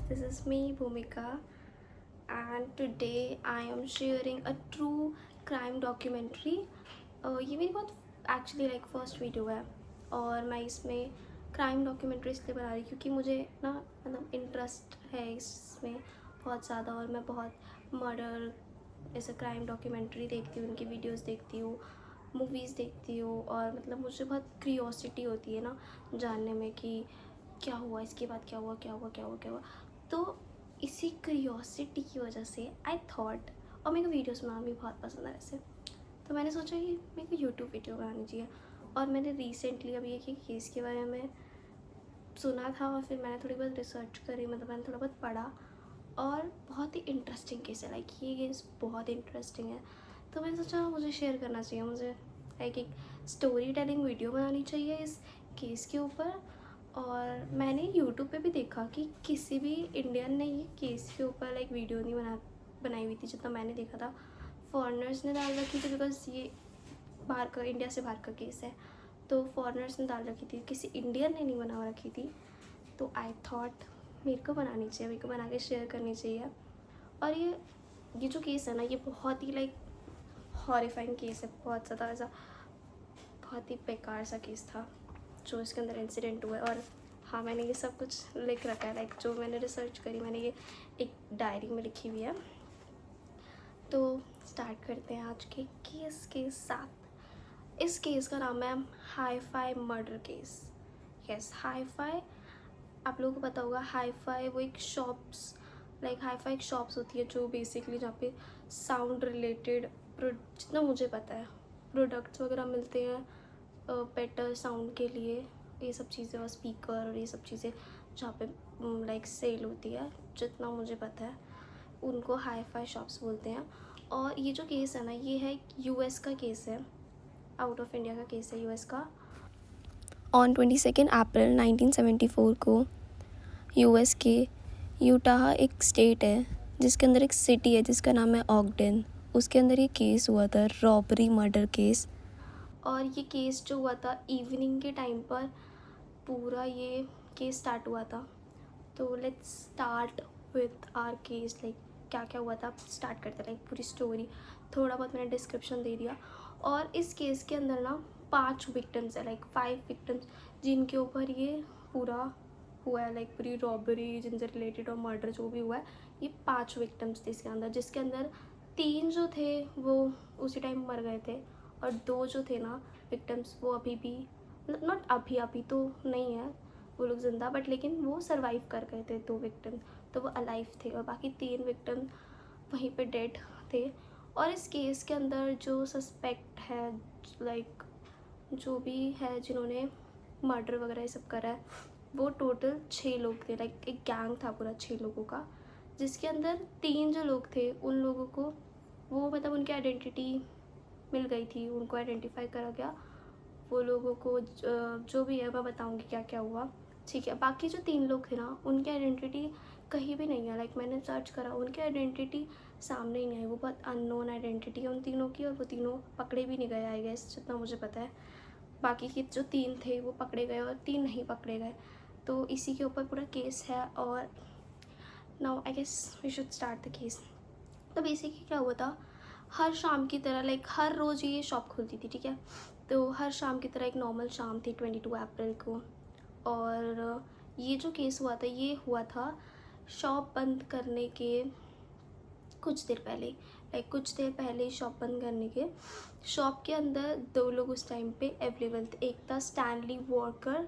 this is me Bhumika, and today I am sharing a true crime documentary. ये मेरी बहुत actually like first video है और मैं इसमें क्राइम डॉक्यूमेंट्री इसलिए बना रही हूँ क्योंकि मुझे ना मतलब इंटरेस्ट है इसमें बहुत ज़्यादा, और मैं बहुत मर्डर ऐसे क्राइम डॉक्यूमेंट्री देखती हूँ, उनकी वीडियोस देखती हूँ, मूवीज़ देखती हूँ, और मतलब मुझे बहुत क्यूरियोसिटी होती है ना जानने में कि क्या हुआ, इसके बाद क्या हुआ, क्या हुआ, क्या हुआ, क्या हुआ। तो इसी क्यूरियोसिटी की वजह से आई थॉट, और मेरे को वीडियोस बनाना भी बहुत पसंद है वैसे, तो मैंने सोचा कि मेरे को यूट्यूब वीडियो बनानी चाहिए। और मैंने रिसेंटली अभी एक केस के बारे में सुना था और फिर मैंने थोड़ी बहुत रिसर्च करी, मतलब मैंने थोड़ा बहुत पढ़ा, और बहुत ही इंटरेस्टिंग केस है। लाइक ये केस बहुत इंटरेस्टिंग है, तो मैंने सोचा मुझे शेयर करना चाहिए, मुझे लाइक एक स्टोरी टेलिंग वीडियो बनानी चाहिए इस केस के ऊपर। और मैंने यूट्यूब पे भी देखा कि किसी भी इंडियन ने ये केस के ऊपर लाइक वीडियो नहीं बनाई हुई थी, जितना मैंने देखा था फॉरेनर्स ने डाल रखी थी, बिकॉज ये बाहर का, इंडिया से बाहर का केस है, तो फॉरेनर्स ने डाल रखी थी, किसी इंडियन ने नहीं बना रखी थी। तो आई थॉट मेरे को बनानी चाहिए, मेरे को बना के शेयर करनी चाहिए। और ये जो केस है ना, ये बहुत ही लाइक हॉरिफाइंग केस है, बहुत ज़्यादा ऐसा बहुत ही बेकार सा केस था जो इसके अंदर इंसिडेंट हुआ है। और हाँ, मैंने ये सब कुछ लिख रखा है, लाइक जो मैंने रिसर्च करी मैंने ये एक डायरी में लिखी हुई है। तो स्टार्ट करते हैं आज के केस के साथ। इस केस का नाम है hi fi murder case. Yes, hi fi, आप लोगों को पता होगा हाई फाई वो एक शॉप्स, लाइक हाई फाई एक शॉप्स होती है जो बेसिकली जहाँ पे साउंड रिलेटेड, जितना मुझे पता है, प्रोडक्ट्स वगैरह मिलते हैं बेटर साउंड के लिए, ये सब चीज़ें, और स्पीकर और ये सब चीज़ें जहाँ पे लाइक सेल होती है, जितना मुझे पता है उनको हाई फाई शॉप्स बोलते हैं। और ये जो केस है ना, ये है यूएस का केस है, आउट ऑफ इंडिया का केस है यूएस का। ऑन 22 अप्रैल 1974 को यूएस के यूटाह एक स्टेट है जिसके अंदर एक सिटी है जिसका नाम है ऑगडेन, उसके अंदर ये केस हुआ था, रॉबरी मर्डर केस। और ये केस जो हुआ था इवनिंग के टाइम पर पूरा ये केस स्टार्ट हुआ था। तो let's start with our case, like क्या क्या हुआ था, स्टार्ट करते हैं, लाइक पूरी स्टोरी, थोड़ा बहुत मैंने डिस्क्रिप्शन दे दिया। और इस केस के अंदर ना 5 विक्टिम्स है, लाइक 5 विक्टिम्स जिनके ऊपर ये पूरा हुआ है, लाइक पूरी रॉबरी जिनसे रिलेटेड और मर्डर जो भी हुआ है, ये 5 विक्टिम्स थे इसके अंदर, जिसके अंदर 3 जो थे वो उसी टाइम मर गए थे, और 2 जो थे ना विक्टिम्स वो अभी भी, नॉट अभी अभी तो नहीं है वो लोग ज़िंदा, बट लेकिन वो सरवाइव कर गए थे, 2 विक्टिम तो वो अलाइव थे, और बाकी 3 विक्टिम वहीं पे डेड थे। और इस केस के अंदर जो सस्पेक्ट है, लाइक जो भी है जिन्होंने मर्डर वगैरह ये सब करा है, वो टोटल 6 लोग थे, लाइक एक गैंग था पूरा 6 लोगों का, जिसके अंदर 3 जो लोग थे उन लोगों को वो मतलब उनकी आइडेंटिटी मिल गई थी, उनको आइडेंटिफाई करा गया, वो लोगों को जो भी है मैं बताऊंगी क्या क्या हुआ, ठीक है। बाकी जो 3 लोग थे ना उनकी आइडेंटिटी कहीं भी नहीं है, लाइक मैंने सर्च करा उनकी आइडेंटिटी सामने ही नहीं आई, वो बहुत अननोन आइडेंटिटी है उन तीनों की, और वो तीनों पकड़े भी नहीं गए आई गेस, जितना मुझे पता है। बाकी के जो 3 थे वो पकड़े गए और 3 नहीं पकड़े गए, तो इसी के ऊपर पूरा केस है। और now I guess we should start the case. तो बेसिकली क्या हुआ था, हर शाम की तरह, लाइक हर रोज़ ये शॉप खुलती थी, ठीक है, तो हर शाम की तरह एक नॉर्मल शाम थी 22 अप्रैल को। और ये जो केस हुआ था ये हुआ था शॉप बंद करने के कुछ देर पहले, लाइक कुछ देर पहले शॉप बंद करने के, शॉप के अंदर 2 लोग उस टाइम पे अवेलेबल थे, एक था स्टैनली वॉकर,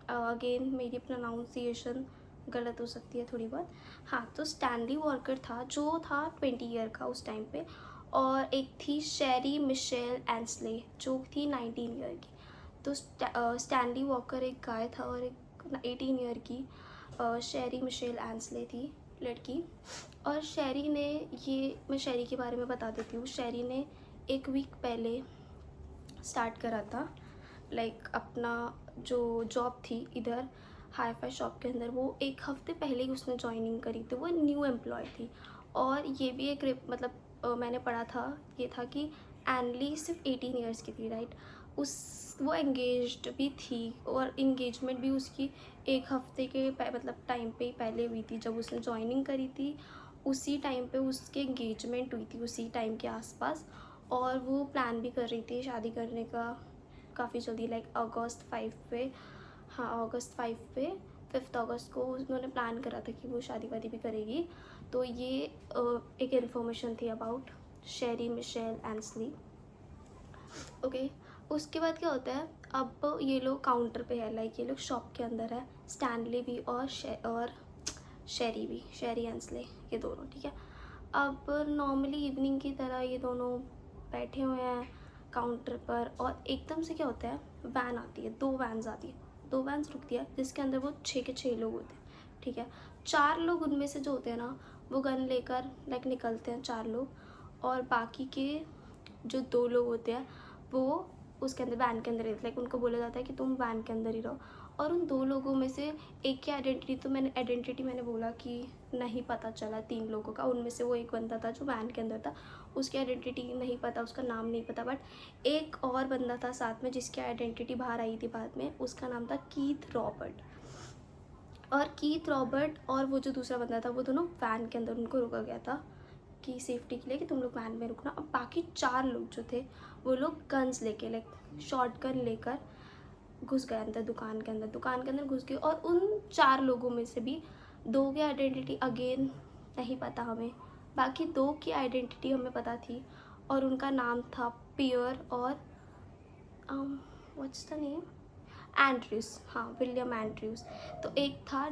अगेन मेरी प्रोनाउंसिएशन गलत हो सकती है थोड़ी बहुत, हाँ, तो स्टैनली वॉकर था जो था 20 ईयर का उस टाइम पे, और एक थी शेरी मिशेल एंसले जो थी 19 ईयर की। तो स्टैनली वॉकर एक गाय था, और एक 18 ईयर की शेरी मिशेल एंसले थी लड़की। और शेरी ने, ये मैं शेरी के बारे में बता देती हूँ, शेरी ने एक वीक पहले स्टार्ट करा था, लाइक अपना जो जॉब थी इधर हाई फाई शॉप के अंदर, वो एक हफ्ते पहले ही उसने ज्वाइनिंग करी थी, वो न्यू एम्प्लॉय थी। और ये भी एक मतलब मैंने पढ़ा था, ये था कि एनली सिर्फ 18 ईयर्स की थी, राइट। वो एंगेज्ड भी थी और इंगेजमेंट भी उसकी एक हफ्ते के मतलब टाइम पे ही पहले हुई थी। जब उसने ज्वाइनिंग करी थी उसी टाइम पे उसकी एंगेजमेंट हुई थी, उसी टाइम के आसपास। और वो प्लान भी कर रही थी शादी करने का काफ़ी जल्दी, लाइक अगस्त 5 पे। हाँ, अगस्त 5 पे 5 अगस्त को उन्होंने प्लान करा था कि वो शादी वादी भी करेगी। तो ये एक इन्फॉर्मेशन थी अबाउट शेरी मिशेल एंसली। ओके, उसके बाद क्या होता है, अब ये लोग काउंटर पे है, लाइक ये लोग शॉप के अंदर है, स्टैनली भी और शेरी भी, शेरी एंसले, ये दोनों। ठीक है, अब नॉर्मली इवनिंग की तरह ये दोनों बैठे हुए हैं काउंटर पर, और एकदम से क्या होता है, वैन आती है, 2 वैन्स आती है, 2 वैन्स रुकती है, जिसके अंदर वो 6 के 6 लोग होते हैं। ठीक है, 4 लोग उनमें से जो होते हैं ना, वो गन लेकर लाइक निकलते हैं 4 लोग, और बाकी के जो 2 लोग होते हैं वो उसके अंदर वैन के अंदर रहते, लाइक उनको बोला जाता है कि तुम वैन के अंदर ही रहो। और उन 2 लोगों में से एक की आइडेंटिटी मैंने बोला कि नहीं पता चला 3 लोगों का। उनमें से वो एक बंदा था जो वैन के अंदर था, उसकी आइडेंटिटी नहीं पता, उसका नाम नहीं पता, बट एक और बंदा था साथ में जिसकी आइडेंटिटी बाहर आई थी बाद में, उसका नाम था कीथ रॉबर्ट। और कीथ रॉबर्ट और वो जो दूसरा बंदा था वो दोनों वैन के अंदर, उनको रोका गया था कि सेफ्टी के लिए कि तुम लोग वैन में रुकना। अब बाकी 4 लोग जो थे वो लोग गन्स लेके, लाइक शॉर्ट गन लेकर घुस गए अंदर, दुकान के अंदर घुस गए। और उन 4 लोगों में से भी 2 की आइडेंटिटी अगेन नहीं पता हमें, बाकी 2 की आइडेंटिटी हमें पता थी, और उनका नाम था पियर और व्हाट्स द नेम, एंड्रयूस। हाँ, विलियम एंड्रयूस। तो एक था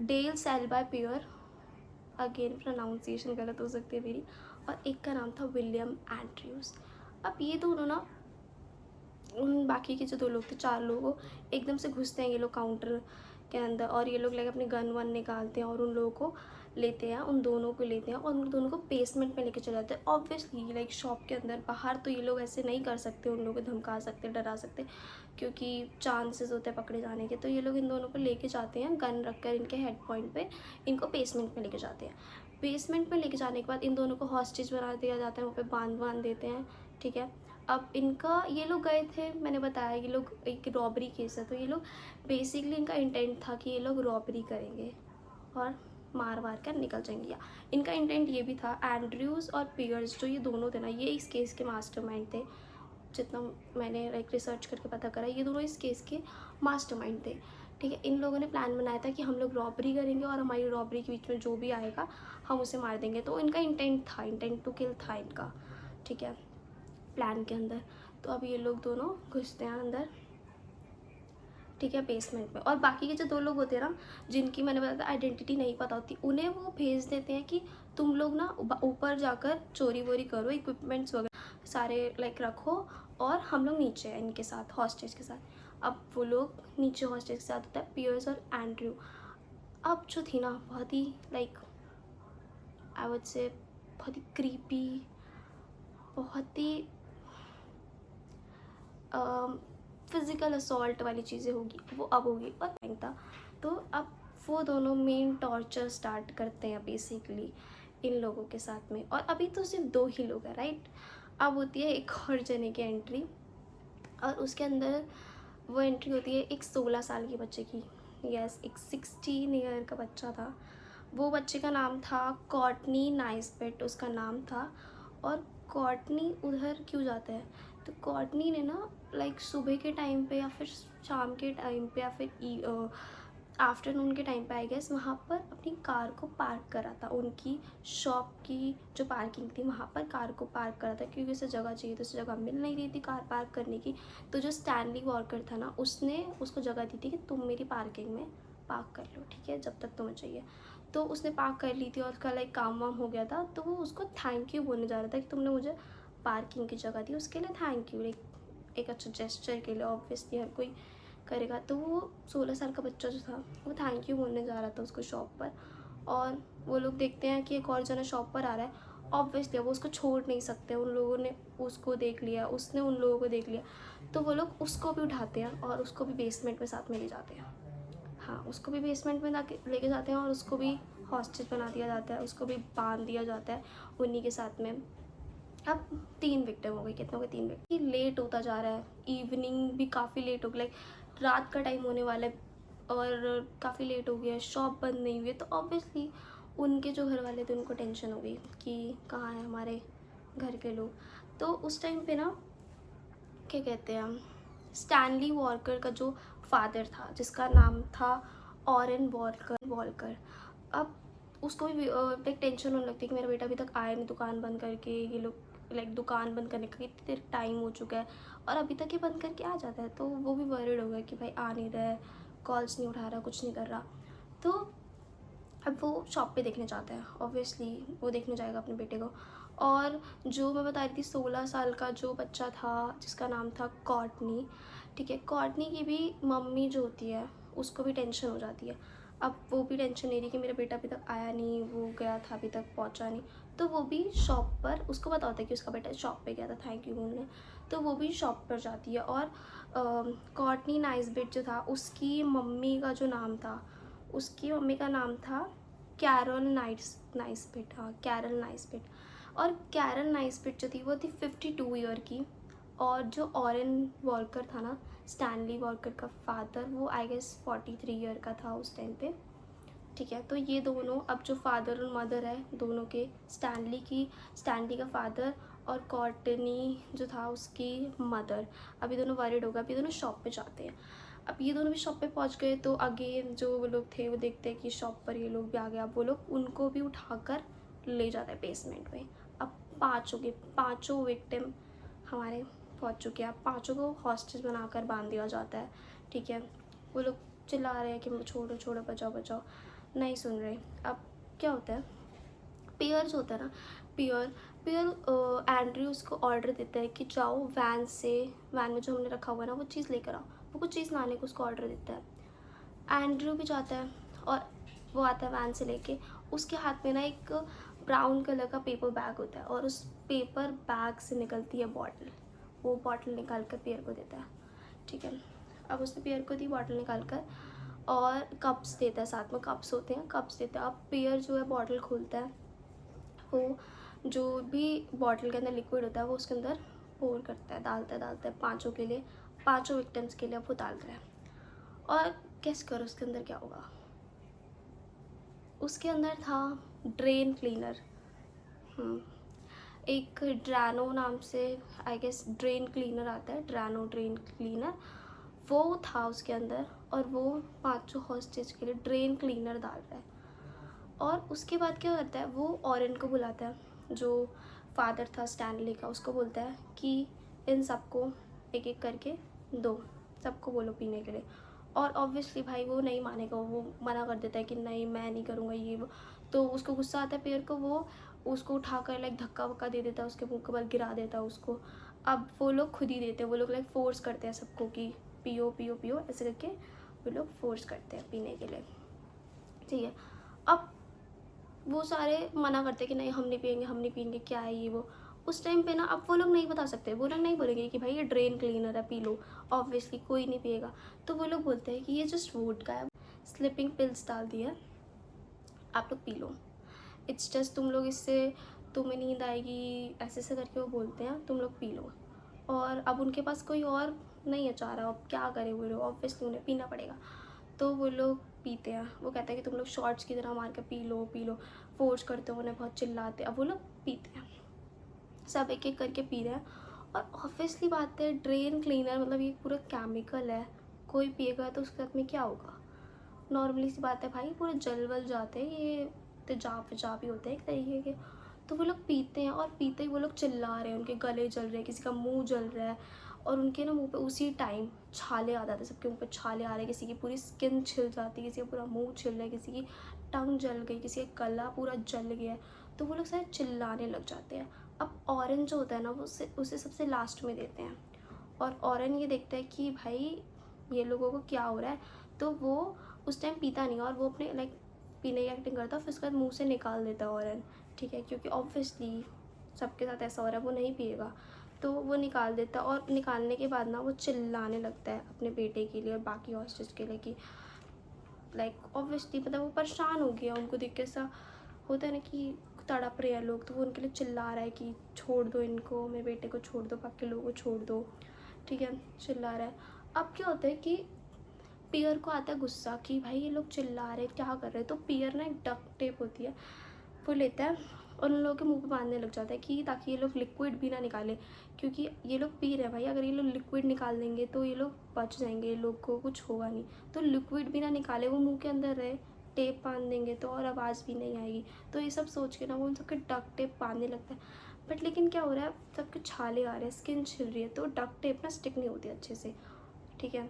डेल सेल्बा पियर, अगेन प्रोनाउंसिएशन गलत हो सकती है मेरी, और एक का नाम था विलियम एंड्रयूस। अब ये दोनों ना, उन बाकी के जो 2 लोग थे, 4 लोगों, एकदम से घुसते हैं ये लोग काउंटर के अंदर, और ये लोग लाइक अपनी गन वन निकालते हैं और उन लोगों को लेते हैं, उन दोनों को लेते हैं और उन दोनों को बेसमेंट में लेके चले जाते हैं। ऑब्वियसली लाइक शॉप के अंदर, बाहर तो ये लोग ऐसे नहीं कर सकते, उन लोगों को धमका सकते, डरा सकते, क्योंकि चांसेस होते हैं पकड़े जाने के। तो ये लोग इन दोनों को लेके जाते हैं, गन रखकर इनके हेड पॉइंट पे, इनको बेसमेंट में लेके जाते हैं। बेसमेंट में लेके जाने के बाद इन दोनों को हॉस्टेज बना दिया जाता है, वहाँ पे बांध देते हैं। ठीक है, अब इनका, ये लोग गए थे, मैंने बताया ये लोग एक रॉबरी केस है, तो ये लोग बेसिकली, इनका इंटेंट था कि ये लोग रॉबरी करेंगे और मार कर निकल जाएंगे। या इनका इंटेंट ये भी था, एंड्रयूज़ और पियर्स जो ये दोनों थे ना, ये इस केस के मास्टरमाइंड थे, जितना मैंने लाइक रिसर्च करके पता करा, ये दोनों इस केस के मास्टरमाइंड थे। ठीक है, इन लोगों ने प्लान बनाया था कि हम लोग रॉबरी करेंगे और हमारी रॉबरी के बीच में जो भी आएगा हम उसे मार देंगे। तो इनका इंटेंट टू किल था इनका। ठीक है, प्लान के अंदर। तो अब ये लोग दोनों घुसते हैं अंदर, ठीक है, बेसमेंट में। और बाकी के जो 2 लोग होते हैं ना, जिनकी मैंने बताया आइडेंटिटी नहीं पता होती, उन्हें वो भेज देते हैं कि तुम लोग ना ऊपर जाकर चोरी वोरी करो, इक्विपमेंट्स वगैरह सारे लाइक रखो, और हम लोग नीचे हैं इनके साथ, हॉस्टेज के साथ। अब वो लोग नीचे हॉस्टेज के साथ होता है पियर्स और एंड्रयू। अब जो थी ना, बहुत ही लाइक आई वुड से बहुत ही क्रीपी, बहुत ही फिज़िकल असॉल्ट वाली चीज़ें होगी, वो अब होगी। और टाइम था, तो अब वो दोनों मेन टॉर्चर स्टार्ट करते हैं बेसिकली इन लोगों के साथ में। और अभी तो सिर्फ 2 ही लोग हैं, राइट। अब होती है एक और जने की एंट्री, और उसके अंदर वो एंट्री होती है एक 16 साल के बच्चे की। यस, एक 16 ईयर का बच्चा था। वो बच्चे का नाम था कॉर्टनी नाइस्बिट, उसका नाम था। और कॉर्टनी उधर क्यों जाता है, तो कॉर्टनी ने ना लाइक सुबह के टाइम पे या फिर शाम के टाइम पे या फिर आफ्टरनून के टाइम पे आई गेस, वहाँ पर अपनी कार को पार्क करा था। उनकी शॉप की जो पार्किंग थी वहाँ पर कार को पार्क करा था, क्योंकि उसे जगह चाहिए, तो उसे जगह मिल नहीं रही थी कार पार्क करने की। तो जो स्टैनली वॉकर था ना, उसने उसको जगह दी थी कि तुम मेरी पार्किंग में पार्क कर लो, ठीक है, जब तक तुम्हें चाहिए। तो उसने पार्क कर ली थी और उसका लाइक काम वाम हो गया था, तो वो उसको थैंक यू बोलने जा रहा था कि तुमने मुझे पार्किंग की जगह दी, उसके लिए थैंक यू, लाइक एक अच्छा जेस्चर के लिए। ऑब्वियसली हर कोई करेगा। तो वो 16 साल का बच्चा जो था वो थैंक यू बोलने जा रहा था उसको शॉप पर, और वो लोग देखते हैं कि एक और जना शॉप पर आ रहा है। ऑब्वियसली वो उसको छोड़ नहीं सकते, उन लोगों ने उसको देख लिया, उसने उन लोगों को देख लिया, तो वो लोग उसको भी उठाते हैं और उसको भी बेसमेंट में साथ में ले जाते हैं। हाँ, उसको भी बेसमेंट में लेके जाते हैं और उसको भी हॉस्टेज बना दिया जाता है, उसको भी बांध दिया जाता है उन्हीं के साथ में। अब 3 विक्टिम हो गए, कितने हो गए, 3 विक्टिम। लेट होता जा रहा है, इवनिंग भी काफ़ी लेट हो गई, लाइक रात का टाइम होने वाला है और काफ़ी लेट हो गया है, शॉप बंद नहीं हुई है। तो ऑब्वियसली उनके जो घर वाले थे उनको टेंशन हो गई कि कहाँ है हमारे घर के लोग। तो उस टाइम पे ना, क्या कहते हैं हम, स्टैनली वॉलकर का जो फादर था, जिसका नाम था ऑरेन वॉलकर, अब उसको भी लाइक टेंशन होने लगती है कि मेरा बेटा अभी तक आया नहीं दुकान बंद करके, ये लोग लाइक दुकान बंद करने का कितनी देर टाइम हो चुका है और अभी तक ये बंद करके आ जाता है। तो वो भी वरीड हो गया कि भाई आ नहीं रहा है, कॉल्स नहीं उठा रहा, कुछ नहीं कर रहा। तो अब वो शॉप पे देखने जाता है, ऑब्वियसली वो देखने जाएगा अपने बेटे को। और जो मैं बता रही थी 16 साल का जो बच्चा था जिसका नाम था कॉर्टनी, ठीक है, कॉर्टनी की भी मम्मी जो होती है उसको भी टेंशन हो जाती है। अब वो भी टेंशन ले रही कि मेरा बेटा अभी तक आया नहीं, वो गया था अभी तक पहुंचा नहीं। तो वो भी शॉप पर, उसको पता होता है कि उसका बेटा शॉप पे गया था थैंक यू बोलने, तो वो भी शॉप पर जाती है। और कॉर्टनी नाइसबिट जो था उसकी मम्मी का जो नाम था, उसकी मम्मी का नाम था कैरल नाइसबिट, हाँ कैरल नाइसबिट। और कैरल नाइसबिट जो थी वो थी 52 ईयर की। और जो ऑरेन वॉलकर था ना, स्टैनली वॉलकर का फादर, वो आई गेस 43 ईयर का था उस टाइम पे, ठीक है। तो ये दोनों, अब जो फादर और मदर है दोनों के, स्टैनली का फादर और कॉर्टनी जो था उसकी मदर, अभी दोनों वरिड हो गए, अभी दोनों शॉप पे जाते हैं। अब ये दोनों भी शॉप पे पहुंच गए तो अगेन जो वो लोग थे वो देखते हैं कि शॉप पर ये लोग भी आ गए। अब वो लोग उनको भी उठाकर ले जाता है बेसमेंट में। अब पाँचों विक्टिम हमारे पहुंच चुके हैं। अब पाँचों को हॉस्टेज बनाकर बांध दिया जाता है, ठीक है। वो लोग चिल्ला रहे हैं कि छोड़ो छोड़ो, बचाओ बचाओ, नहीं सुन रहे। अब क्या होता है, पियर जो होता है ना, पियर पियर एंड्रयू उसको ऑर्डर देता है कि जाओ वैन में जो हमने रखा हुआ है ना वो चीज़ लेकर आओ। वो कुछ चीज़ लाने को उसको ऑर्डर देता है। एंड्रयू भी जाता है और वो आता है वैन से लेके। उसके हाथ में ना एक ब्राउन कलर का पेपर बैग होता है और उस पेपर बैग से निकलती है बॉटल। वो बॉटल निकाल कर पियर को देता है, ठीक है। अब उसने पियर को दी बॉटल निकाल कर और कप्स देता है, साथ में कप्स होते हैं, कप्स देता है। अब पियर जो है बॉटल खोलता है, वो जो भी बॉटल के अंदर लिक्विड होता है वो उसके अंदर पोर करता है, डालता है पाँचों के लिए, पाँचों विक्टिम्स के लिए अब वो डाल रहा है। और गेस करो उसके अंदर क्या होगा। उसके अंदर था ड्रेन क्लीनर। एक ड्रैनो नाम से आई गेस ड्रेन क्लीनर आता है, ड्रेन क्लीनर, वो था उसके अंदर। और वो पाँचों हॉस्टेज के लिए ड्रेन क्लीनर डाल रहा है। और उसके बाद क्या करता है, वो ऑरेन को बुलाता है, जो फादर था स्टैनली का, उसको बोलता है कि इन सबको एक एक करके दो, सबको बोलो पीने के लिए। और ऑब्वियसली भाई वो नहीं मानेगा, वो मना कर देता है कि नहीं मैं नहीं करूँगा ये वो। तो उसको गुस्सा आता है पियर को, वो उसको उठाकर लाइक धक्का वक्का दे देता है, उसके मुँह के बल गिरा देता है उसको। अब वो लोग खुद ही देते हैं, वो लोग लाइक फोर्स करते हैं सबको कि पियो पियो पियो, ऐसे करके वो लोग फोर्स करते हैं पीने के लिए, ठीक है। अब वो सारे मना करते कि नहीं हम नहीं पियेंगे, क्या है ये वो। उस टाइम पे ना अब वो लोग नहीं बता सकते, वो लोग नहीं बोलेंगे कि भाई ये ड्रेन क्लीनर है पी लो, ऑब्वियसली कोई नहीं पिएगा। तो वो लोग बोलते हैं कि ये जस्ट वोडका है, स्लीपिंग पिल्स डाल दिया, आप लोग पी लो, इट्स जस्ट तुम लोग इससे तुम्हें नींद आएगी, ऐसे ऐसे करके वो बोलते हैं, तुम लोग पी लो। और अब उनके पास कोई और नहीं है चारा, अब क्या करें वो लोग, ऑब्वियसली उन्हें पीना पड़ेगा। तो वो लोग पीते हैं, वो कहते हैं कि तुम लोग शॉर्ट्स की तरह मार के पी लो, फोर्स करते हो, उन्हें बहुत चिल्लाते। अब वो लोग पीते हैं, सब एक एक करके पी रहे हैं। और ऑब्वियसली बात है, ड्रेन क्लीनर मतलब ये पूरा केमिकल है, कोई पिएगा तो उसके साथ में क्या होगा। नॉर्मली सी बात है भाई, पूरे जल वल जाते हैं, ये तेजाब वेजाब ही होते हैं एक तरीके के। तो वो लोग पीते हैं और पीते ही वो लोग चिल्ला रहे हैं, उनके गले जल रहे हैं, किसी का मुंह जल रहा है। और उनके ना मुंह पे उसी टाइम छाले आ जाते हैं, सबके मुंह पे छाले आ रहे हैं, किसी की पूरी स्किन छिल जाती है, किसी का पूरा मुंह छिल रहा है, किसी की टंग जल गई, किसी का गला पूरा जल गया है। तो वो लोग सारे चिल्लाने लग जाते हैं। अब ऑरेंज जो होता है ना वो उसे सबसे लास्ट में देते हैं। और ऑरेंज ये देखता है कि भाई ये लोगों को क्या हो रहा है। तो वो उस टाइम पीता नहीं और वो अपने लाइक पीने की एक्टिंग करता है, फिर उसके बाद मुँह से निकाल देता है ऑरेंज, ठीक है, क्योंकि ऑब्वियसली सबके साथ ऐसा हो रहा है, वो नहीं पिएगा। तो वो निकाल देता है और निकालने के बाद ना वो चिल्लाने लगता है अपने बेटे के लिए और बाकी हॉस्टेज के लिए कि लाइक ऑब्वियसली मतलब वो परेशान हो गया, उनको देख के ऐसा होता है ना कि तड़प रहे हैं लोग, तो वो उनके लिए चिल्ला रहा है कि छोड़ दो इनको, मेरे बेटे को छोड़ दो, बाकी लोगों को छोड़ दो, ठीक है, चिल्ला रहा है। अब क्या होता है कि पियर को आता है गुस्सा कि भाई ये लोग चिल्ला रहे हैं, क्या कर रहे हैं। तो पियर ना एक डक्ट टेप होती है, वो लेता है और उन लोगों के मुंह पे बांधने लग जाता है कि ताकि ये लोग लिक्विड भी ना निकाले, क्योंकि ये लोग पी रहे हैं भाई, अगर ये लोग लिक्विड निकाल देंगे तो ये लोग बच जाएंगे, ये लोग को कुछ होगा नहीं। तो लिक्विड भी ना निकाले, वो मुंह के अंदर रहे, टेप बांध देंगे तो और आवाज़ भी नहीं आएगी। तो ये सब सोच के ना वो उन सबके डक्ट टेप बांधने लगता है। बट लेकिन क्या हो रहा है, सबके छाले आ रहे हैं, स्किन छिल रही है, तो डक्ट टेप ना स्टिक नहीं होती अच्छे से, ठीक है।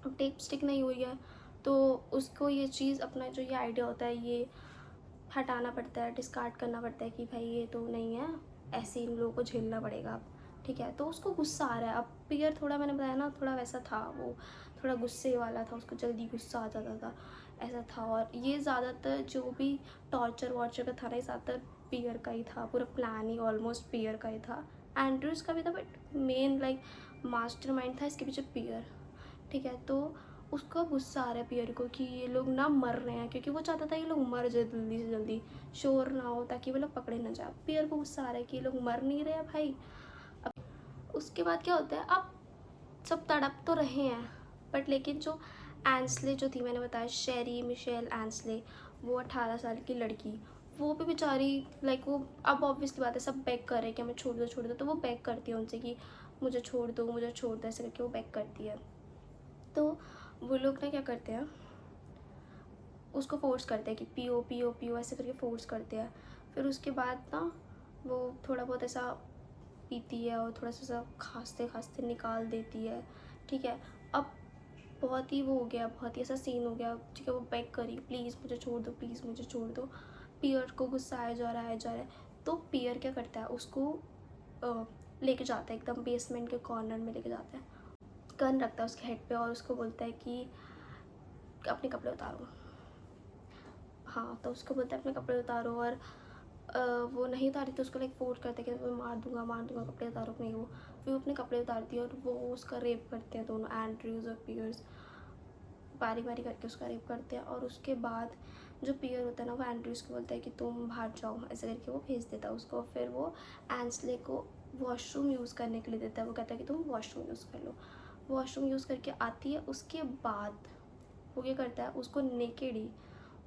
अब टेप स्टिक नहीं हुई है तो उसको ये चीज़, अपना जो ये आइडिया होता है, ये हटाना पड़ता है, डिस्कार्ड करना पड़ता है कि भाई ये तो नहीं है, ऐसे इन लोगों को झेलना पड़ेगा अब, ठीक है। तो उसको गुस्सा आ रहा है। अब पियर थोड़ा, मैंने बताया ना, थोड़ा वैसा था, वो थोड़ा गुस्से वाला था, उसको जल्दी गुस्सा आ जाता था, ऐसा था। और ये ज़्यादातर जो भी टॉर्चर वॉर्चर का था ना, ये ज़्यादातर पियर का ही था, पूरा प्लान ही ऑलमोस्ट पियर का ही था। एंड्रूज का भी था, बट मेन लाइक मास्टरमाइंड था इसके पीछे पियर, ठीक है। तो उसका गुस्सा आ रहा है पियर को कि ये लोग ना मर रहे हैं, क्योंकि वो चाहता था ये लोग मर जाए जल्दी से जल्दी, शोर ना हो, ताकि वो लोग पकड़े ना जाए। पियर को गुस्सा आ रहा है कि ये लोग मर नहीं रहे हैं भाई। अब उसके बाद क्या होता है, अब सब तड़प तो रहे हैं, बट लेकिन जो एंसले जो थी, मैंने बताया शेरी मिशेल एंसले, वो 18 साल की लड़की, वो भी बेचारी लाइक, वो अब ऑब्वियसली बात है, सब बेग कर रहे हैं कि हमें छोड़ दो छोड़ दो, तो वो बेग करती है उनसे कि मुझे छोड़ दो मुझे छोड़ दो, ऐसे करके वो बेग करती है। तो वो लोग ना क्या करते हैं, उसको फोर्स करते हैं कि पियो पियो पियो, ऐसे करके फोर्स करते हैं। फिर उसके बाद ना वो थोड़ा बहुत ऐसा पीती है और थोड़ा सा खांसते खांसते निकाल देती है, ठीक है। अब बहुत ही वो हो गया, बहुत ही ऐसा सीन हो गया, ठीक है। वो बेग करी, प्लीज़ मुझे छोड़ दो, प्लीज़ मुझे छोड़ दो। पियर को गुस्सा आया जा रहा है जा रहा है। तो पियर क्या करता है, उसको लेके जाता है एकदम बेसमेंट के कॉर्नर में लेके जाता है, गन रखता है उसके हेड पे और उसको बोलता है कि अपने कपड़े उतारो। हाँ, तो उसको बोलता है अपने कपड़े उतारो, और वो नहीं उतारी तो उसको लाइक फोर्स करता है कि मैं मार दूंगा, कपड़े उतारो अपने। वो फिर वो अपने कपड़े उतारती है और वो उसका रेप करते हैं दोनों, एंड्रयूज़ और पियर्स, बारी बारी करके उसका रेप करते हैं। और उसके बाद जो पियर होता है ना, वो एंड्रयूज़ को बोलता है कि तुम बाहर जाओ, ऐसे करके वो भेज देता है उसको। फिर वो एंसले को वॉशरूम यूज़ करने के लिए देता है, वो कहता है कि तुम वॉशरूम यूज़ कर लो। वॉशरूम यूज़ करके आती है, उसके बाद वो क्या करता है, उसको नेकेड ही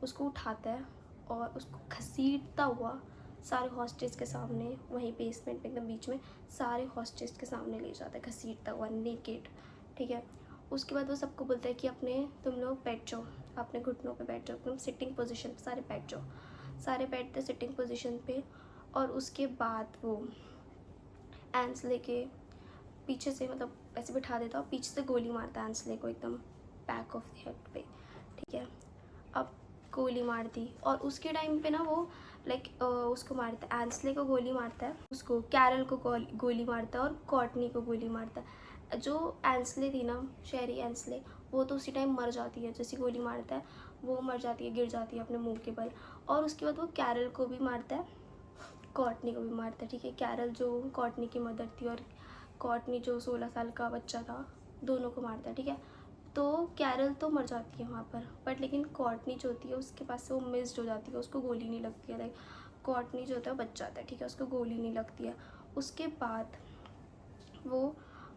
उसको उठाता है और उसको घसीटता हुआ सारे हॉस्टेज के सामने, वहीं बेसमेंट में एकदम बीच में, सारे हॉस्टेज के सामने ले जाता है घसीटता हुआ नेकेड, ठीक है। उसके बाद वो सबको बोलता है कि अपने तुम लोग बैठ जाओ, अपने घुटनों पे बैठ जाओ, तुम सिटिंग पोजीशन पे सारे बैठ जाओ। सारे बैठते सिटिंग पोजीशन पे। और उसके बाद वो एंसले के पीछे से, मतलब ऐसे बिठा देता और पीछे से गोली मारता है एंसले को, एकदम बैक ऑफ द हेड पे, ठीक है। अब गोली मार दी और उसके टाइम पे ना वो लाइक उसको मारता है, एंसले को गोली मारता है, उसको कैरल को गोली मारता है और कॉर्टनी को गोली मारता है। जो एंसले थी ना, शेरी एंसले, वो तो उसी टाइम मर जाती है, जैसी गोली मारता है वो मर जाती है, गिर जाती है अपने मुंह के बल। और उसके बाद वो कैरल को भी मारता है, कॉर्टनी को भी मारता है, ठीक है। कैरल जो कॉर्टनी की मदर थी और कॉर्टनी जो 16 साल का बच्चा था, दोनों को मारता है, ठीक है। तो कैरल तो मर जाती है वहाँ पर, बट लेकिन कॉर्टनी जो होती है उसके पास से वो मिस्ड हो जाती है, उसको गोली नहीं लगती है, लाइक कॉर्टनी जो होता है बच जाता है, ठीक है, उसको गोली नहीं लगती है। उसके बाद वो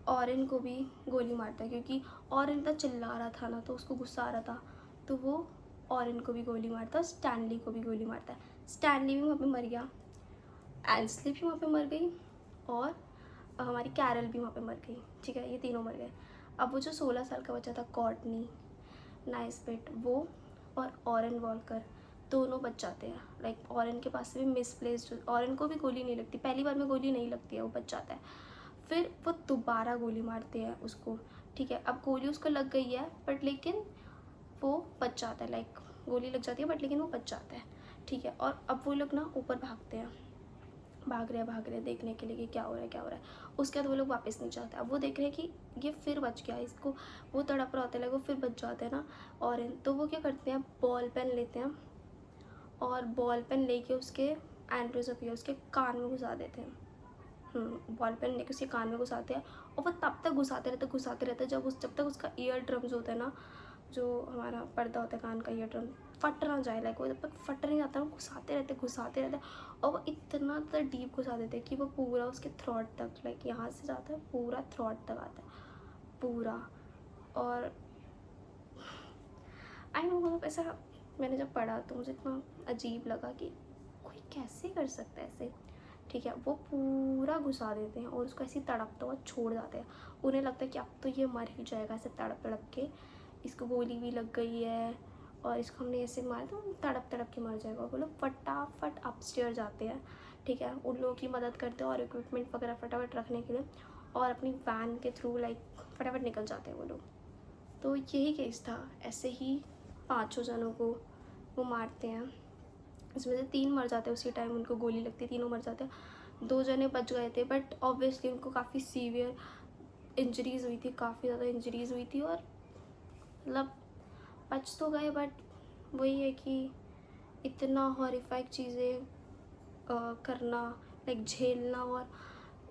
ऑरेन को भी गोली मारता है, क्योंकि ऑरेन इतना चिल्ला रहा था ना, तो उसको गुस्सा आ रहा था, तो वो ऑरेन को भी गोली मारता है, स्टैनली को भी गोली मारता है। स्टैनली भी वहाँ पे मर गया, एंसली भी वहाँ पे मर गई, और हमारी कैरल भी वहाँ पे मर गई, ठीक है, ये तीनों मर गए। अब वो जो 16 साल का बच्चा था, कॉर्टनी नाइसबेट, वो और ऑरेन वॉलकर, दोनों बच जाते हैं। लाइक ऑरेन के पास से भी मिसप्लेस्ड, ऑरेन को भी गोली नहीं लगती, पहली बार में गोली नहीं लगती है, वो बच जाता है। फिर वो दोबारा गोली मारते हैं उसको, ठीक है। अब गोली उसको लग गई है, बट लेकिन वो बच जाता है, लाइक गोली लग जाती है बट लेकिन वो बच जाता है, ठीक है। और अब वो लोग ना ऊपर भागते हैं, भाग रहे हैं देखने के लिए कि क्या हो रहा है क्या हो रहा है। उसके बाद वो लोग वापस नहीं जाते, अब वो देख रहे हैं कि ये फिर बच गया, इसको वो तड़प रहा होता है, वो फिर बच जाते हैं ना। और तो वो क्या करते हैं, बॉल पेन लेते हैं और बॉल पेन लेके उसके एंड्रयूज़ और उसके कान में घुसा देते हैं। बॉल पेन लेके उसके कान में घुसाते हैं और वो तब तक घुसाते रहते जब तक उसका ईयर ड्रम्स होता है ना, जो हमारा पर्दा होता है कान का, ईयर ड्रम, फट ना जाए, लाइक वो जब तक फट नहीं जाता वो घुसाते रहते और वो इतना ज़्यादा डीप घुसा देते हैं कि वो पूरा उसके थ्रॉट तक, लाइक यहाँ से जाता है पूरा थ्रॉट तक आता है पूरा। और आई नो, मतलब ऐसा मैंने जब पढ़ा तो मुझे इतना अजीब लगा कि कोई कैसे कर सकता है ऐसे। ठीक है, वो पूरा घुसा देते हैं और उसको ऐसे तड़पता हुआ छोड़ जाते हैं। उन्हें लगता है कि अब तो ये मर ही जाएगा ऐसे तड़प तड़प के, इसको गोली भी लग गई है और इसको हमने ऐसे मारा तो तड़प तड़प के मर जाएगा। वो लोग फटाफट अपस्टेयर जाते हैं, ठीक है, उन लोगों की मदद करते हैं और इक्विपमेंट वगैरह फटाफट रखने के लिए, और अपनी वैन के थ्रू लाइक फटाफट निकल जाते हैं वो लोग। तो यही केस था, ऐसे ही 5 जनों को वो मारते हैं, इसमें से 3 मर जाते हैं उसी टाइम, उनको गोली लगती है, तीनों मर जाते हैं। 2 जने बच गए थे बट ऑब्वियसली उनको काफ़ी सीवियर इंजरीज़ हुई थी, काफ़ी ज़्यादा इंजरीज़ हुई थी, और मतलब बच तो गए बट वही है कि इतना हॉरिफाइक चीज़ें करना, लाइक झेलना, और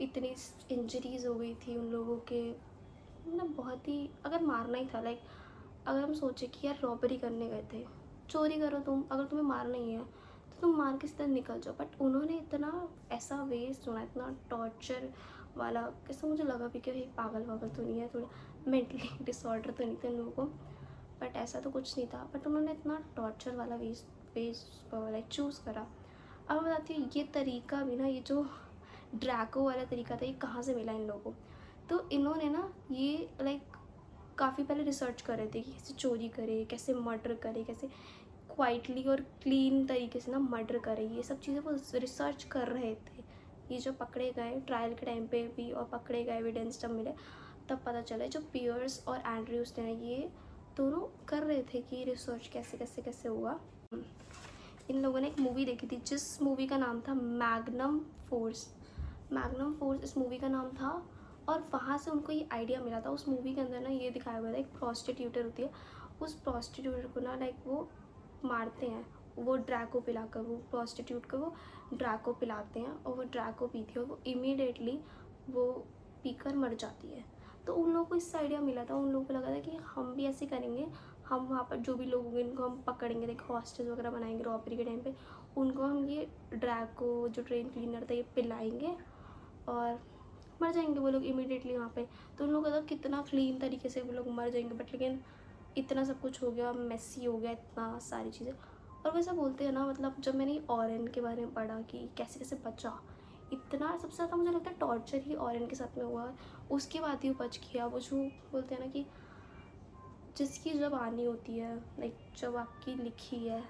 इतनी इंजरीज़ हो गई थी उन लोगों के, मतलब बहुत ही, अगर मारना ही था, लाइक अगर हम सोचे कि यार रॉबरी करने गए थे, चोरी करो तुम, अगर तुम्हें मारना ही है तो तुम मार के सीधा निकल जाओ, बट उन्होंने इतना ऐसा वेस्ट होना, इतना टॉर्चर वाला, कैसा मुझे लगा भी कि भाई पागल वागल तो नहीं है, थोड़ा मेंटली डिसऑर्डर तो नहीं थे उन लोगों को, बट ऐसा तो कुछ नहीं था, बट उन्होंने इतना टॉर्चर वाला वेस्ट लाइक चूज़ करा। अब मैं बताती हूँ ये तरीका भी ना, ये जो ड्रैको वाला तरीका था, ये कहाँ से मिला इन लोगों को। तो इन्होंने ना ये लाइक काफ़ी पहले रिसर्च कर रहे थे कि कैसे चोरी करे, कैसे मर्डर करे, कैसे क्वाइटली और क्लीन तरीके से ना मर्डर करे, ये सब चीज़ें वो रिसर्च कर रहे थे। ये जो पकड़े गए ट्रायल के टाइम पे भी, और पकड़े गए एविडेंस जब मिले तब पता चला, जो पियर्स और एंड्रयूज थे ना, ये दोनों कर रहे थे कि रिसर्च कैसे कैसे कैसे हुआ। इन लोगों ने एक मूवी देखी थी जिस मूवी का नाम था मैग्नम फोर्स। मैग्नम फोर्स इस मूवी का नाम था, और वहाँ से उनको ये आइडिया मिला था। उस मूवी के अंदर ना ये दिखाया हुआ था, एक प्रॉस्टिट्यूटर होती है, उस प्रॉस्टिट्यूटर को ना लाइक वो मारते हैं, वो ड्रैको पिलाकर, वो प्रॉस्टिट्यूट को वो ड्रैको पिलाते हैं, और वो ड्रैको पीती है और वो इमीडिएटली वो पीकर मर जाती है। तो उन लोगों को इससे आइडिया मिला था, उन लोगों को लगा था कि हम भी ऐसे करेंगे, हम वहाँ पर जो भी लोग होंगे इनको हम पकड़ेंगे, लाइक हॉस्टेज वगैरह बनाएंगे रॉबरी के टाइम पे, उनको हम ये ड्रैको जो ट्रेन क्लीनर था ये पिलाएंगे और मर जाएंगे वो लोग इमीडिएटली वहाँ पे। तो उन लोगों को कितना क्लीन तरीके से वो लोग मर जाएंगे, बट लेकिन इतना सब कुछ हो गया, मेसी हो गया, इतना सारी चीज़ें। और वैसा बोलते हैं ना, मतलब जब मैंने ऑरेन के बारे में पढ़ा कि कैसे कैसे बचा, इतना सबसे ज़्यादा मुझे लगता है टॉर्चर ही ऑरेन के साथ में हुआ, उसके बाद ही वो बच गया। वो जो बोलते हैं ना कि जिसकी जब आनी होती है, लाइक जब आपकी लिखी है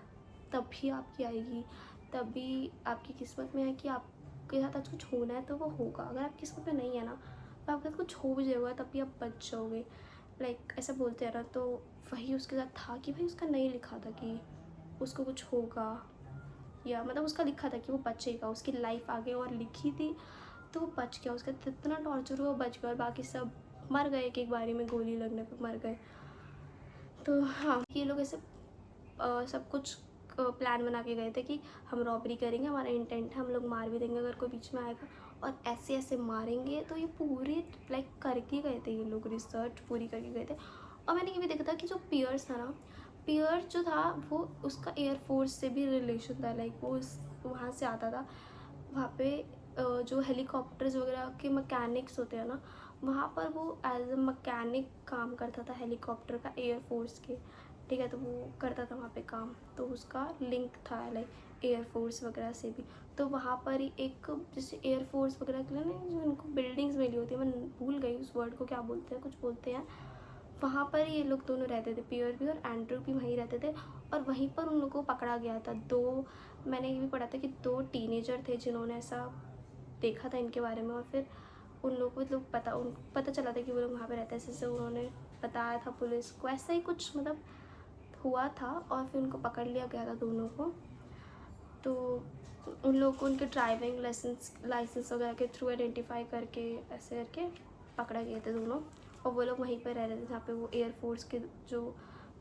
तभी आपकी आएगी, तभी आपकी किस्मत में है कि आपके साथ आज कुछ होना है तो वो होगा। अगर आपकी किस्मत में नहीं है ना तो आपके साथ कुछ हो भी जाएगा तभी आप बच जाओगे, लाइक ऐसा बोलते हैं ना। तो वही उसके साथ था कि भाई उसका नहीं लिखा था कि उसको कुछ होगा, या मतलब उसका लिखा था कि वो बचेगा, उसकी लाइफ आगे और लिखी थी तो वो बच गया। उसका इतना टॉर्चर हुआ, बच गया, और बाकी सब मर गए, एक एक बारी में गोली लगने पर मर गए। तो हाँ, ये लोग ऐसे सब कुछ प्लान बना के गए थे कि हम रॉबरी करेंगे, हमारा इंटेंट है, हम लोग मार भी देंगे अगर कोई बीच में आएगा, और ऐसे ऐसे मारेंगे। तो ये पूरे लाइक करके गए थे, ये लोग रिसर्च पूरी करके गए थे। और मैंने ये भी देखा था कि जो पियर्स था ना, पियर्स जो था वो उसका एयरफोर्स से भी रिलेशन था, लाइक वो वहाँ से आता था। वहाँ पे जो हेलीकॉप्टर्स वगैरह के मैकेनिक्स होते हैं ना, वहाँ पर वो एज अ मैकेनिक काम करता था हेलीकॉप्टर का, एयरफोर्स के, ठीक है। तो वो करता था वहाँ पे काम, तो उसका लिंक था लाइक एयरफोर्स वगैरह से भी। तो वहाँ पर ही एक जैसे एयरफोर्स वगैरह के लिए ना जो इनको बिल्डिंग्स मिली होती है, मैं भूल गई उस वर्ड को क्या बोलते हैं, कुछ बोलते हैं, वहाँ पर ये लोग दोनों रहते थे, पियर भी और एंड्रू भी वहीं रहते थे। और वहीं पर उन लोगों को पकड़ा गया था। मैंने ये भी पढ़ा था कि 2 टीनेजर थे जिन्होंने ऐसा देखा था इनके बारे में, और फिर उन लोगों को लोग पता चला था कि वो लोग वहाँ पे रहते हैं, जैसे उन्होंने बताया था पुलिस को, ऐसा ही कुछ मतलब हुआ था। और फिर उनको पकड़ लिया गया था दोनों को। तो उन लोगों को उनके ड्राइविंग लाइसेंस वगैरह के थ्रू आइडेंटिफाई करके ऐसे करके पकड़ा गए थे दोनों। और वो लोग वहीं पर रह रहे थे जहाँ पे वो एयरफोर्स के जो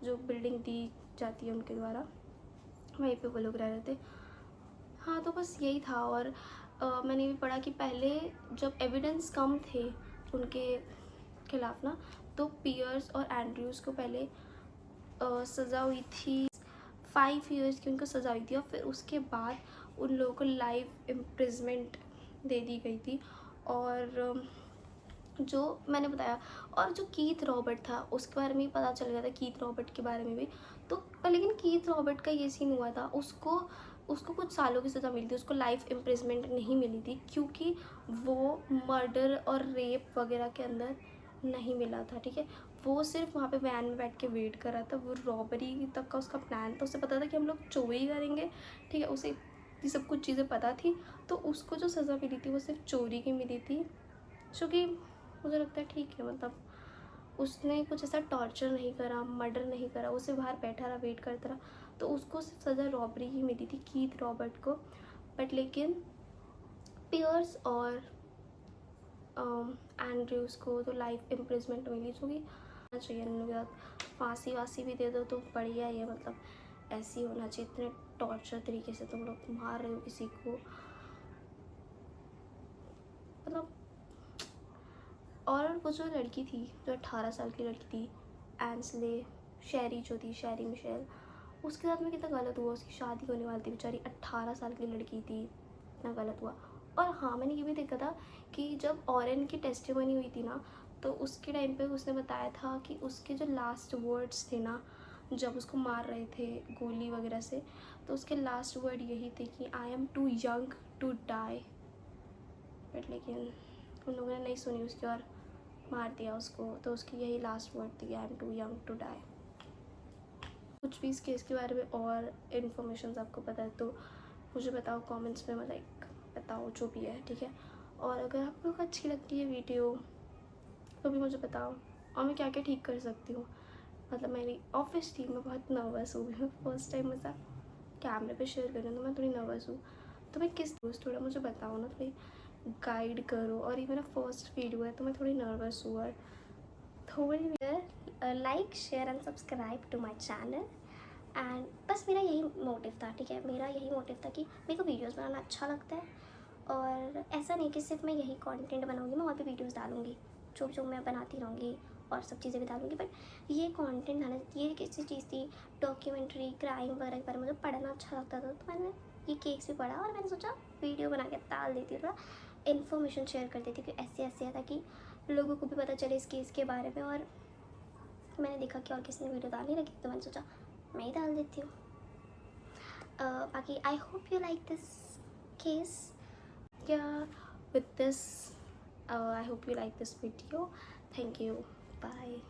जो बिल्डिंग दी जाती है उनके द्वारा, वहीं पे वो लोग रह रहे थे। हाँ, तो बस यही था। और मैंने भी पढ़ा कि पहले जब एविडेंस कम थे उनके खिलाफ ना, तो पियर्स और एंड्रयूज़ को पहले सज़ा हुई थी 5 ईयर्स की, उनको सज़ा हुई थी और फिर उसके बाद उन लोगों को लाइफ इम्प्रिजमेंट दे दी गई थी। और जो मैंने बताया, और जो कीथ रॉबर्ट था उसके बारे में भी पता चल गया था, कीथ रॉबर्ट के बारे में भी। तो पर लेकिन कीथ रॉबर्ट का ये सीन हुआ था, उसको उसको कुछ सालों की सज़ा मिली थी, उसको लाइफ इम्प्रिजमेंट नहीं मिली थी क्योंकि वो मर्डर और रेप वगैरह के अंदर नहीं मिला था, ठीक है। वो सिर्फ वहाँ पे वैन में बैठ के वेट कर रहा था, वो रॉबरी तक का उसका प्लान था, उसे पता था कि हम लोग चोरी करेंगे, ठीक है, उसे ये सब कुछ चीज़ें पता थी। तो उसको जो सज़ा मिली थी वो सिर्फ चोरी की मिली थी, जो कि मुझे लगता है ठीक है। मतलब उसने कुछ ऐसा टॉर्चर नहीं करा, मर्डर नहीं करा, उसे बाहर बैठा रहा, वेट करता रहा, तो उसको सिर्फ सज़ा रॉबरी ही मिली थी, कीथ रॉबर्ट को। बट लेकिन पियर्स और एंड्रयूज़ को तो लाइफ इम्प्रिजमेंट मिली, जो कि चाहिए इन लोगों के साथ। फांसी वासी भी दे दो तो बढ़िया ही है, मतलब ऐसे ही होना चाहिए। इतने टॉर्चर तरीके से तुम लोग मार रहे हो किसी को, मतलब। और वो जो लड़की थी, जो 18 साल की लड़की थी, एंसले शेरी जो थी, शेरी मिशेल, उसके साथ में कितना गलत हुआ। उसकी शादी होने वाली थी, बेचारी 18 साल की लड़की थी, इतना गलत हुआ। और हाँ, मैंने ये भी देखा था कि जब ऑरेन की टेस्टिमनी हुई थी ना, तो उसके टाइम पे उसने बताया था कि उसके जो लास्ट वर्ड्स थे ना, जब उसको मार रहे थे गोली वगैरह से, तो उसके लास्ट वर्ड यही थे कि I am too young to die. But लेकिन उन लोगों ने नहीं सुनी उसकी और मार दिया उसको। तो उसकी यही लास्ट वर्ड थी, I am too young to die. कुछ भी इस केस के बारे में और इन्फॉर्मेशन आपको पता है तो मुझे बताओ कमेंट्स में, मतलब बताओ जो भी है, ठीक है। और अगर आपको अच्छी लगती है वीडियो तो भी मुझे बताओ, और मैं क्या क्या ठीक कर सकती हूँ। मतलब मेरी ऑफिस थी, मैं बहुत नर्वस हूँ, मैं फर्स्ट टाइम ऐसा कैमरे पे शेयर कर रही हूँ तो मैं थोड़ी नर्वस हूँ। तो मैं किस दोस्त, थोड़ा मुझे बताओ ना, थोड़ी गाइड करो। और ये मेरा फर्स्ट वीडियो है तो मैं थोड़ी नर्वस हूँ, और थोड़ी like share and subscribe to my channel. And बस मेरा यही मोटिव था, ठीक है, मेरा यही मोटिव था कि मेरे को वीडियोस बनाना अच्छा लगता है। और ऐसा नहीं कि सिर्फ मैं यही कंटेंट बनाऊंगी, मैं और भी वीडियोस डालूंगी, जो जो मैं बनाती रहूँगी और सब चीज़ें भी डालूंगी। बट ये कंटेंट था ना, ये किसी चीज़ थी, डॉक्यूमेंट्री क्राइम वगैरह के बारे में मुझे पढ़ना अच्छा लगता था, तो मैंने ये केस भी पढ़ा और मैंने सोचा वीडियो बना के डाल देती हूँ, थोड़ा इन्फॉर्मेशन शेयर कर देती हूँ कि ऐसे ऐसे है, ताकि लोगों को भी पता चले इस केस के बारे में। और मैंने देखा कि और किसी ने वीडियो डालने लगी तो मैंने सोचा मैं ही डाल देती हूँ। बाकी I hope you like this case, या with this I hope you like this video. Thank you, bye.